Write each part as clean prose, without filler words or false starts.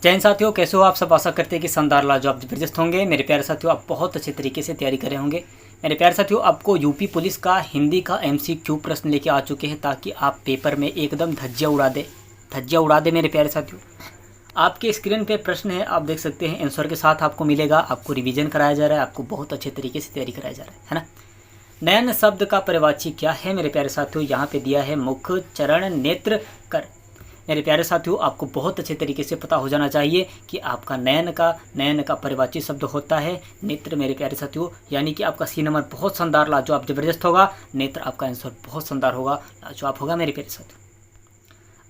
जय हिंद साथियों, कैसे हो आप सब। आशा करते हैं कि शानदार लाजवाब जबरदस्त होंगे। मेरे प्यारे साथियों, आप बहुत अच्छे तरीके से तैयारी कर रहे होंगे। मेरे प्यारे साथियों, आपको यूपी पुलिस का हिंदी का MCQ प्रश्न लेके आ चुके हैं ताकि आप पेपर में एकदम धज्जियाँ उड़ा दे। मेरे प्यारे साथियों, आपके स्क्रीन पे प्रश्न है, आप देख सकते हैं। आंसर के साथ आपको मिलेगा, आपको रिवीजन कराया जा रहा है, आपको बहुत अच्छे तरीके से तैयारी कराया जा रहा है ना। नयन शब्द का परिवाची क्या है मेरे प्यारे साथियों, यहाँ पे दिया है मुख, चरण, नेत्र, कर। मेरे प्यारे साथियों, आपको बहुत अच्छे तरीके से पता हो जाना चाहिए कि आपका नयन का परिवाची शब्द होता है नेत्र। मेरे प्यारे साथियों, यानी कि आपका सी नंबर बहुत शानदार लाजवाब जबरदस्त होगा। नेत्र आपका आंसर बहुत शानदार होगा, लाजवाब होगा मेरे प्यारे साथियों।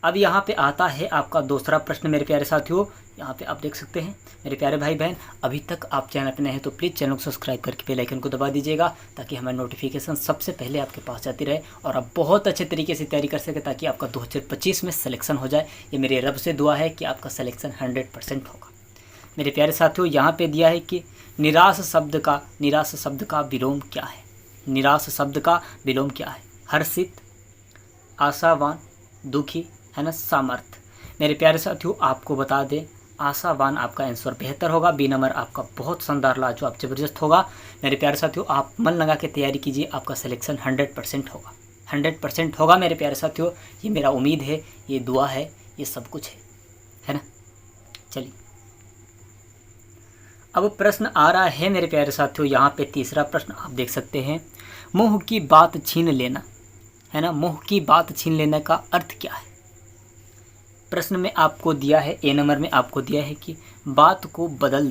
अब यहाँ पे आता है आपका दूसरा प्रश्न मेरे प्यारे साथियों। यहाँ पे आप देख सकते हैं मेरे प्यारे भाई बहन, अभी तक आप चैनल पे नए हैं तो प्लीज़ चैनल को सब्सक्राइब करके बेल आइकन को दबा दीजिएगा ताकि हमारी नोटिफिकेशन सबसे पहले आपके पास जाती रहे और आप बहुत अच्छे तरीके से तैयारी कर सकें ताकि आपका 2025 में सिलेक्शन हो जाए। ये मेरे रब से दुआ है कि आपका सिलेक्शन 100% होगा। मेरे प्यारे साथियों, यहाँ पर दिया है कि निराश शब्द का विलोम क्या है। निराश शब्द का विलोम क्या है? हर्षित, आशावान, दुखी, है ना, सामर्थ। मेरे प्यारे साथियों, आपको बता दें, आशावान आपका आंसर बेहतर होगा। बी नंबर आपका बहुत शानदार लाजवाब जबरदस्त होगा। मेरे प्यारे साथियों, आप मन लगा के तैयारी कीजिए, आपका सिलेक्शन 100% होगा, 100% होगा मेरे प्यारे साथियों। ये मेरा उम्मीद है, ये दुआ है, ये सब कुछ है ना। चलिए, अब प्रश्न आ रहा है मेरे प्यारे साथियों। यहाँ पे तीसरा प्रश्न आप देख सकते हैं, मुँह की बात छीन लेना, है ना। मुँह की बात छीन लेने का अर्थ क्या है? प्रश्न में आपको दिया है, ए नंबर में आपको दिया है कि बात को बदल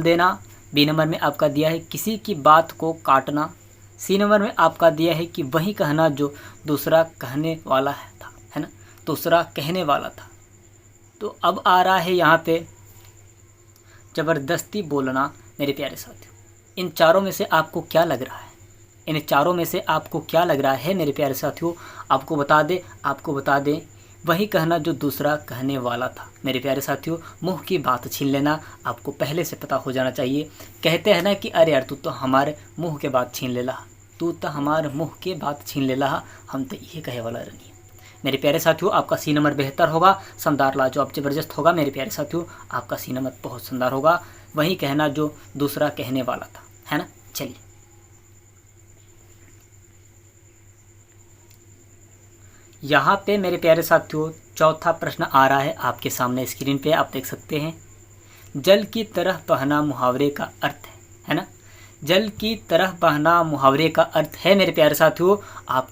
देना। बी नंबर में आपका दिया है किसी की बात को काटना। सी नंबर में आपका दिया है कि वही कहना जो दूसरा कहने वाला था, है ना, दूसरा कहने वाला था। तो अब आ रहा है यहाँ पे ज़बरदस्ती बोलना। मेरे प्यारे साथियों, इन चारों में से आपको क्या लग रहा है? इन चारों में से आपको क्या लग रहा है मेरे प्यारे साथियों? आपको बता दें वही कहना जो दूसरा कहने वाला था। मेरे प्यारे साथियों, मुंह की बात छीन लेना आपको पहले से पता हो जाना चाहिए। कहते हैं ना कि अरे यार, तू तो हमारे मुंह के बात छीन ले ला, हम तो ये कहे वाला रही। मेरे प्यारे साथियों, आपका सी नंबर बेहतर होगा, शानदार लाजवाब जबरदस्त होगा। मेरे प्यारे साथियों, आपका सी नंबर बहुत शानदार होगा। वही कहना जो दूसरा कहने वाला था, है ना। चलिए, यहाँ पे मेरे प्यारे साथियों चौथा प्रश्न आ रहा है आपके सामने स्क्रीन पे, आप देख सकते हैं। जल की तरह बहना मुहावरे का अर्थ है ना। जल की तरह बहना मुहावरे का अर्थ है मेरे प्यारे साथियों। आप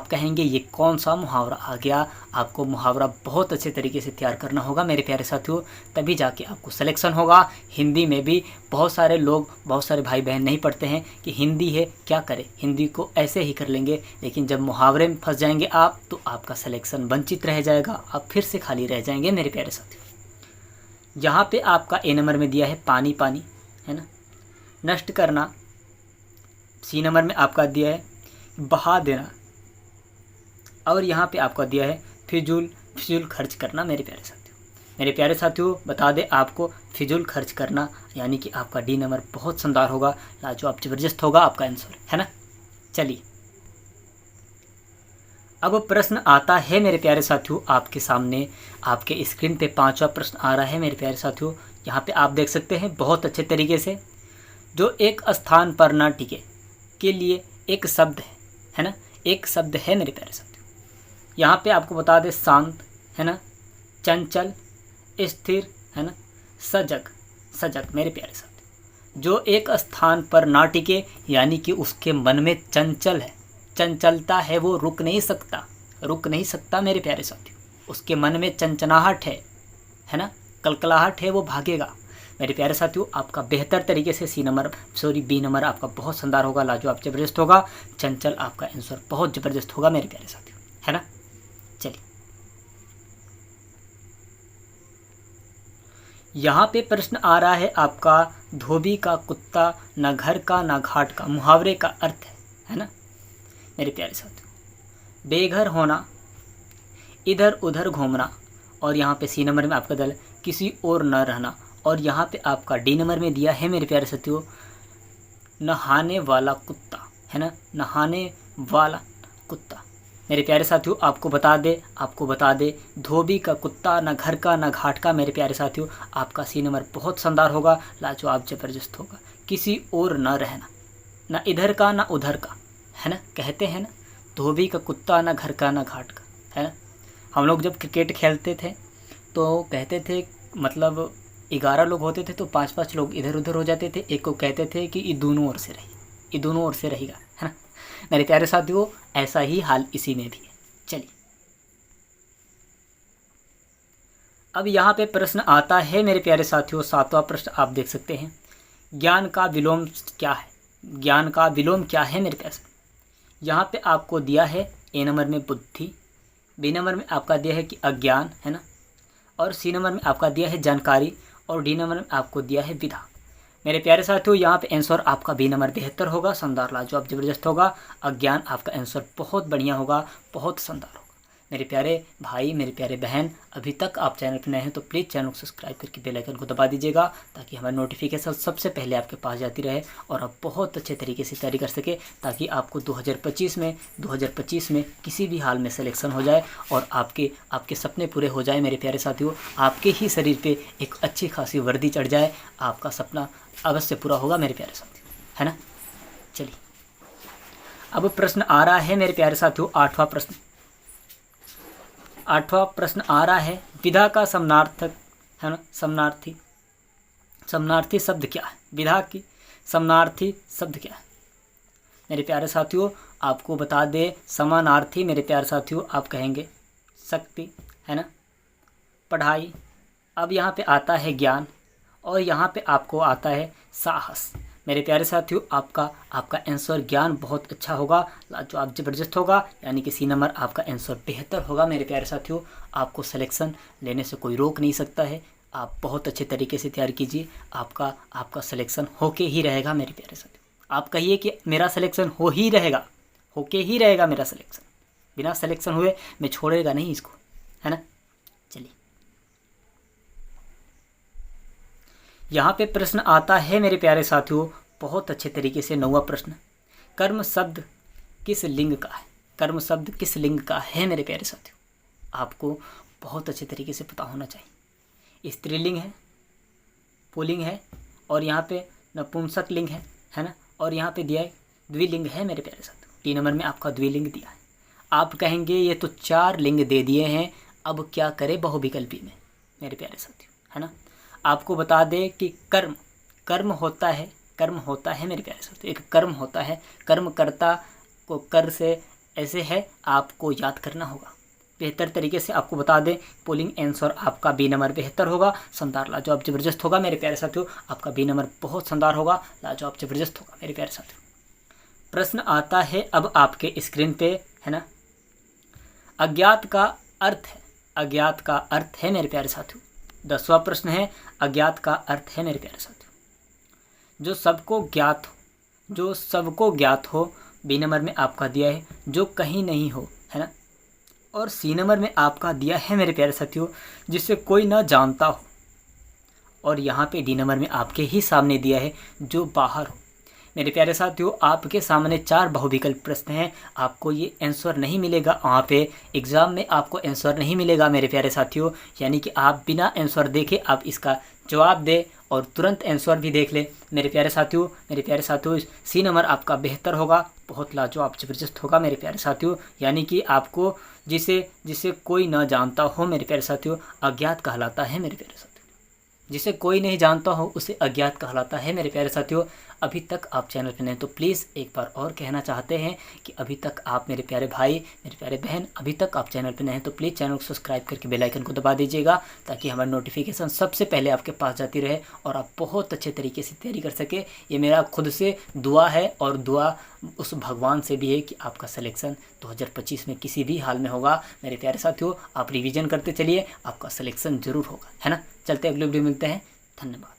कहेंगे ये कौन सा मुहावरा आ गया। आपको मुहावरा बहुत अच्छे तरीके से तैयार करना होगा मेरे प्यारे साथियों, तभी जाके आपको सिलेक्शन होगा। हिंदी में भी बहुत सारे भाई बहन नहीं पढ़ते हैं कि हिंदी है क्या करें, हिंदी को ऐसे ही कर लेंगे, लेकिन जब मुहावरे में फंस जाएंगे आप तो आपका सिलेक्शन वंचित रह जाएगा, आप फिर से खाली रह जाएंगे मेरे प्यारे साथियों। यहाँ पे आपका ए नंबर में दिया है पानी, है ना, नष्ट करना। सी नंबर में आपका दिया है बहा देना, और यहाँ पे आपका दिया है फिजूल खर्च करना। मेरे प्यारे साथियों, बता दें आपको, फिजूल खर्च करना यानी कि आपका डी नंबर बहुत शानदार होगा, लाजवाब जबरदस्त होगा आपका आंसर, है ना। चलिए, अब प्रश्न आता है मेरे प्यारे साथियों आपके सामने, आपके स्क्रीन पे पांचवा प्रश्न आ रहा है मेरे प्यारे साथियों। यहाँ पे आप देख सकते हैं बहुत अच्छे तरीके से, जो एक स्थान पर ना टिके के लिए एक शब्द है ना, एक शब्द है मेरे प्यारे साथियों। यहाँ पे आपको बता दें शांत, है ना, चंचल, स्थिर, है ना, सजग। मेरे प्यारे साथियों, जो एक स्थान पर ना टिके यानी कि उसके मन में चंचलता है, वो रुक नहीं सकता मेरे प्यारे साथियों। उसके मन में चंचनाहट है ना, कलकलाहट है, वो भागेगा। मेरे प्यारे साथियों, आपका बेहतर तरीके से बी नंबर आपका बहुत शानदार होगा, लाजवाब जबरदस्त होगा। चंचल आपका आंसर बहुत ज़बरदस्त होगा मेरे प्यारे साथियों, है ना। चलिए, यहाँ पे प्रश्न आ रहा है आपका, धोबी का कुत्ता ना घर का ना घाट का, मुहावरे का अर्थ है ना। मेरे प्यारे साथियों, बेघर होना, इधर उधर घूमना, और यहाँ पे सी नंबर में आपका दल किसी और न रहना, और यहाँ पे आपका डी नंबर में दिया है मेरे प्यारे साथियों नहाने वाला कुत्ता, है ना, नहाने वाला कुत्ता। मेरे प्यारे साथियों आपको बता दे धोबी का कुत्ता न घर का न घाट का। मेरे प्यारे साथियों आपका सी नंबर बहुत शानदार होगा, लाजवाब ज़बरदस्त होगा। किसी और न रहना, न इधर का न उधर का, है ना। कहते हैं ना, धोबी का कुत्ता न घर का न घाट का, है ना। हम लोग जब क्रिकेट खेलते थे तो कहते थे, मतलब 11 लोग होते थे तो 5-5 लोग इधर उधर हो जाते थे। एक को कहते थे कि ये दोनों ओर से रही, ये दोनों ओर से रहेगा, है ना। मेरे प्यारे साथियों ऐसा ही हाल इसी में भी है। चलिए अब यहाँ पे प्रश्न आता है मेरे प्यारे साथियों, 7वां प्रश्न आप देख सकते हैं। ज्ञान का विलोम क्या है? ज्ञान का विलोम क्या है मेरे प्यारे साथियों? यहाँ पे आपको दिया है ए नंबर में बुद्धि, बी नंबर में आपका दिया है कि अज्ञान, है ना, और सी नंबर में आपका दिया है जानकारी, और डी नंबर में आपको दिया है विधा। मेरे प्यारे साथियों यहाँ पे आंसर आपका बी नंबर बेहतर होगा, शानदार लाजवाब ज़बरदस्त होगा। अज्ञान आपका आंसर बहुत बढ़िया होगा, बहुत शानदार होगा। मेरे प्यारे भाई, मेरे प्यारे बहन, अभी तक आप चैनल पर नए हैं तो प्लीज़ चैनल को सब्सक्राइब करके बेल आइकन को दबा दीजिएगा, ताकि हमारी नोटिफिकेशन सबसे पहले आपके पास जाती रहे और आप बहुत अच्छे तरीके से तैयारी कर सके, ताकि आपको 2025 में किसी भी हाल में सिलेक्शन हो जाए और आपके सपने पूरे हो जाए। मेरे प्यारे साथियों आपके ही शरीर पे एक अच्छी खासी वर्दी चढ़ जाए, आपका सपना अवश्य पूरा होगा मेरे प्यारे साथियों, है ना। चलिए अब प्रश्न आ रहा है मेरे प्यारे साथियों, 8वां प्रश्न आ रहा है। विधा का समानार्थक, है ना, समानार्थी शब्द क्या है? विधा की समानार्थी शब्द क्या है? मेरे प्यारे साथियों आपको बता दे, समानार्थी मेरे प्यारे साथियों आप कहेंगे शक्ति, है ना, पढ़ाई। अब यहाँ पे आता है ज्ञान, और यहाँ पे आपको आता है साहस। मेरे प्यारे साथियों आपका आंसर ज्ञान बहुत अच्छा होगा, लाजवाब ज़बरदस्त होगा, यानी कि सी नंबर आपका आंसर बेहतर होगा। मेरे प्यारे साथियों आपको सिलेक्शन लेने से कोई रोक नहीं सकता है। आप बहुत अच्छे तरीके से तैयार कीजिए, आपका सिलेक्शन होके ही रहेगा। मेरे प्यारे साथियों आप कहिए कि मेरा सिलेक्शन होके ही रहेगा मेरा सिलेक्शन। बिना सिलेक्शन हुए मैं छोड़ेगा नहीं इसको, है ना। चलिए यहाँ पे प्रश्न आता है मेरे प्यारे साथियों बहुत अच्छे तरीके से, 9वां प्रश्न। कर्म शब्द किस लिंग का है? कर्म शब्द किस लिंग का है मेरे प्यारे साथियों? आपको बहुत अच्छे तरीके से पता होना चाहिए। स्त्रीलिंग है, पुल्लिंग है, और यहाँ पे नपुंसक लिंग है ना, और यहाँ पे दिया है द्विलिंग है मेरे प्यारे साथियों। 3 नंबर में आपका द्विलिंग दिया है। आप कहेंगे ये तो 4 लिंग दे दिए हैं, अब क्या करें बहुविकल्पी में? मेरे प्यारे साथियों, है ना, आपको बता दें कि कर्म होता है मेरे प्यारे साथियों। एक कर्म होता है, कर्मकर्ता को कर से ऐसे है, आपको याद करना होगा बेहतर तरीके से। आपको बता दें पुल्लिंग आंसर आपका बी नंबर बेहतर होगा, शानदार लाजवाब ज़बरदस्त होगा। मेरे प्यारे साथियों आपका बी नंबर बहुत शानदार होगा, लाजवाब ज़बरदस्त होगा। मेरे प्यारे साथियों प्रश्न आता है अब आपके स्क्रीन पे, है ना। अज्ञात का अर्थ है मेरे प्यारे साथियों। 10वां प्रश्न है, अज्ञात का अर्थ है मेरे प्यारे साथियों जो सबको ज्ञात हो। बी नंबर में आपका दिया है जो कहीं नहीं हो, है ना, और सी नंबर में आपका दिया है मेरे प्यारे साथियों जिसे कोई ना जानता हो, और यहाँ पे डी नंबर में आपके ही सामने दिया है जो बाहर हो। मेरे प्यारे साथियों आपके सामने 4 बहुविकल्प प्रश्न हैं, आपको ये आंसर नहीं मिलेगा, वहाँ पे एग्ज़ाम में आपको आंसर नहीं मिलेगा मेरे प्यारे साथियों। यानी कि आप बिना आंसर देखे आप इसका जवाब दें और तुरंत आंसर भी देख लें। मेरे प्यारे साथियों सी नंबर आपका बेहतर होगा, बहुत लाजवाब ज़बरदस्त होगा मेरे प्यारे साथियों। यानी कि आपको जिसे कोई ना जानता हो मेरे प्यारे साथियों अज्ञात कहलाता है मेरे प्यारे साथियों। जिसे कोई नहीं जानता हो उसे अज्ञात कहलाता है मेरे प्यारे साथियों। अभी तक आप चैनल पर नए तो प्लीज़ एक बार और कहना चाहते हैं कि अभी तक आप मेरे प्यारे भाई, मेरे प्यारे बहन, अभी तक आप चैनल पर नए हैं तो प्लीज़ चैनल को सब्सक्राइब करके बेल आइकन को दबा दीजिएगा, ताकि हमारी नोटिफिकेशन सबसे पहले आपके पास जाती रहे और आप बहुत अच्छे तरीके से तैयारी कर सके। ये मेरा खुद से दुआ है, और दुआ उस भगवान से भी है कि आपका सिलेक्शन 2025 में किसी भी हाल में होगा। मेरे प्यारे साथियों आप रिवीजन करते चलिए, आपका सिलेक्शन ज़रूर होगा, है ना। चलते अगले वीडियो मिलते हैं, धन्यवाद।